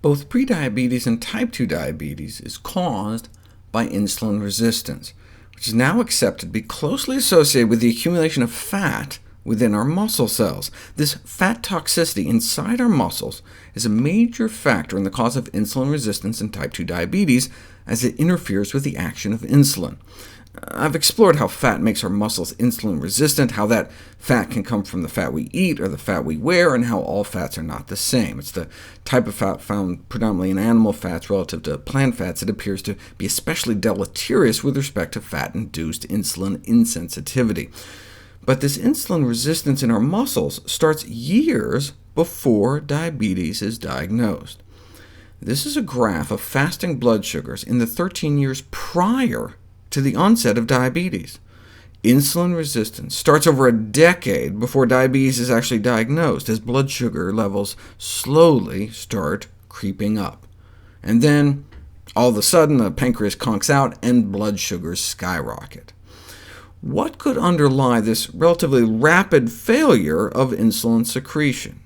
Both prediabetes and type 2 diabetes is caused by insulin resistance, which is now accepted to be closely associated with the accumulation of fat within our muscle cells. This fat toxicity inside our muscles is a major factor in the cause of insulin resistance in type 2 diabetes, as it interferes with the action of insulin. I've explored how fat makes our muscles insulin resistant, how that fat can come from the fat we eat or the fat we wear, and how all fats are not the same. It's the type of fat found predominantly in animal fats relative to plant fats that appears to be especially deleterious with respect to fat-induced insulin insensitivity. But this insulin resistance in our muscles starts years before diabetes is diagnosed. This is a graph of fasting blood sugars in the 13 years prior to the onset of diabetes. Insulin resistance starts over a decade before diabetes is actually diagnosed, as blood sugar levels slowly start creeping up. And then, all of a sudden, the pancreas conks out and blood sugars skyrocket. What could underlie this relatively rapid failure of insulin secretion?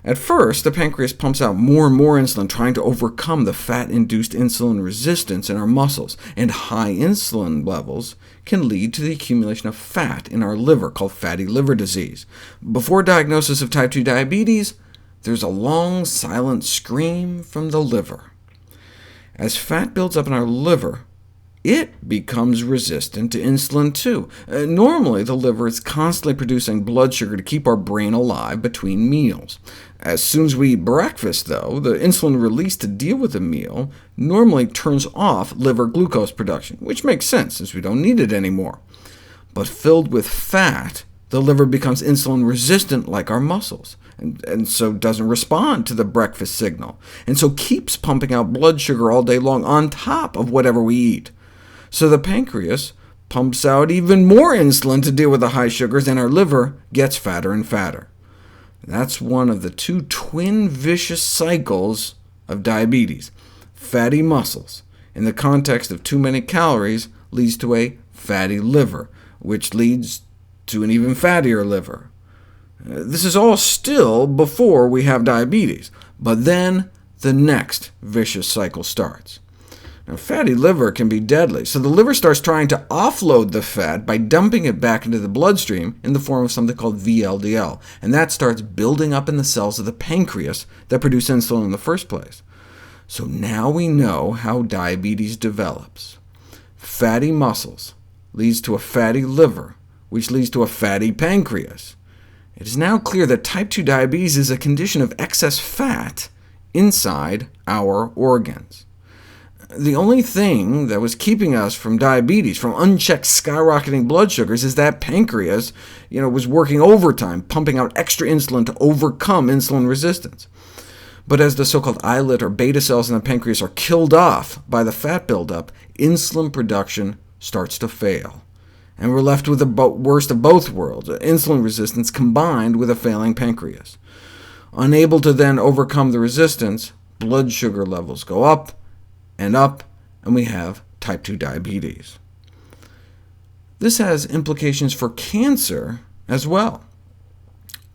At first, the pancreas pumps out more and more insulin, trying to overcome the fat-induced insulin resistance in our muscles, and high insulin levels can lead to the accumulation of fat in our liver, called fatty liver disease. Before diagnosis of type 2 diabetes, there's a long, silent scream from the liver. As fat builds up in our liver, it becomes resistant to insulin too. Normally, the liver is constantly producing blood sugar to keep our brain alive between meals. As soon as we eat breakfast, though, the insulin released to deal with the meal normally turns off liver glucose production, which makes sense, since we don't need it anymore. But filled with fat, the liver becomes insulin resistant like our muscles, and so doesn't respond to the breakfast signal, and so keeps pumping out blood sugar all day long on top of whatever we eat. So the pancreas pumps out even more insulin to deal with the high sugars, and our liver gets fatter and fatter. That's one of the two twin vicious cycles of diabetes. Fatty muscles, in the context of too many calories, leads to a fatty liver, which leads to an even fattier liver. This is all still before we have diabetes, but then the next vicious cycle starts. Now, fatty liver can be deadly, so the liver starts trying to offload the fat by dumping it back into the bloodstream in the form of something called VLDL, and that starts building up in the cells of the pancreas that produce insulin in the first place. So now we know how diabetes develops. Fatty muscles leads to a fatty liver, which leads to a fatty pancreas. It is now clear that type 2 diabetes is a condition of excess fat inside our organs. The only thing that was keeping us from diabetes, from unchecked skyrocketing blood sugars, is that pancreas was working overtime, pumping out extra insulin to overcome insulin resistance. But as the so-called islet or beta cells in the pancreas are killed off by the fat buildup, insulin production starts to fail, and we're left with the worst of both worlds, insulin resistance combined with a failing pancreas. Unable to then overcome the resistance, blood sugar levels go up, and we have type 2 diabetes. This has implications for cancer as well.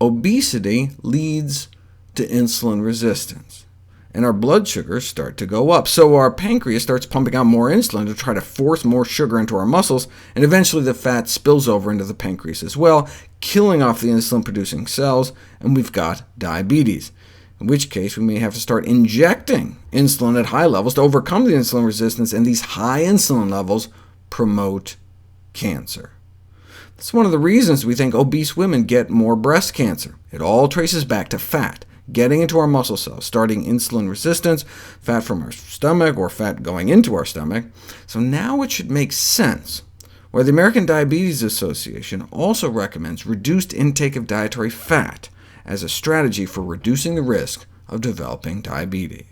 Obesity leads to insulin resistance, and our blood sugars start to go up, so our pancreas starts pumping out more insulin to try to force more sugar into our muscles, and eventually the fat spills over into the pancreas as well, killing off the insulin-producing cells, and we've got diabetes, in which case we may have to start injecting insulin at high levels to overcome the insulin resistance, and these high insulin levels promote cancer. That's one of the reasons we think obese women get more breast cancer. It all traces back to fat getting into our muscle cells, starting insulin resistance, fat from our stomach, or fat going into our stomach. So now it should make sense why the American Diabetes Association also recommends reduced intake of dietary fat as a strategy for reducing the risk of developing diabetes.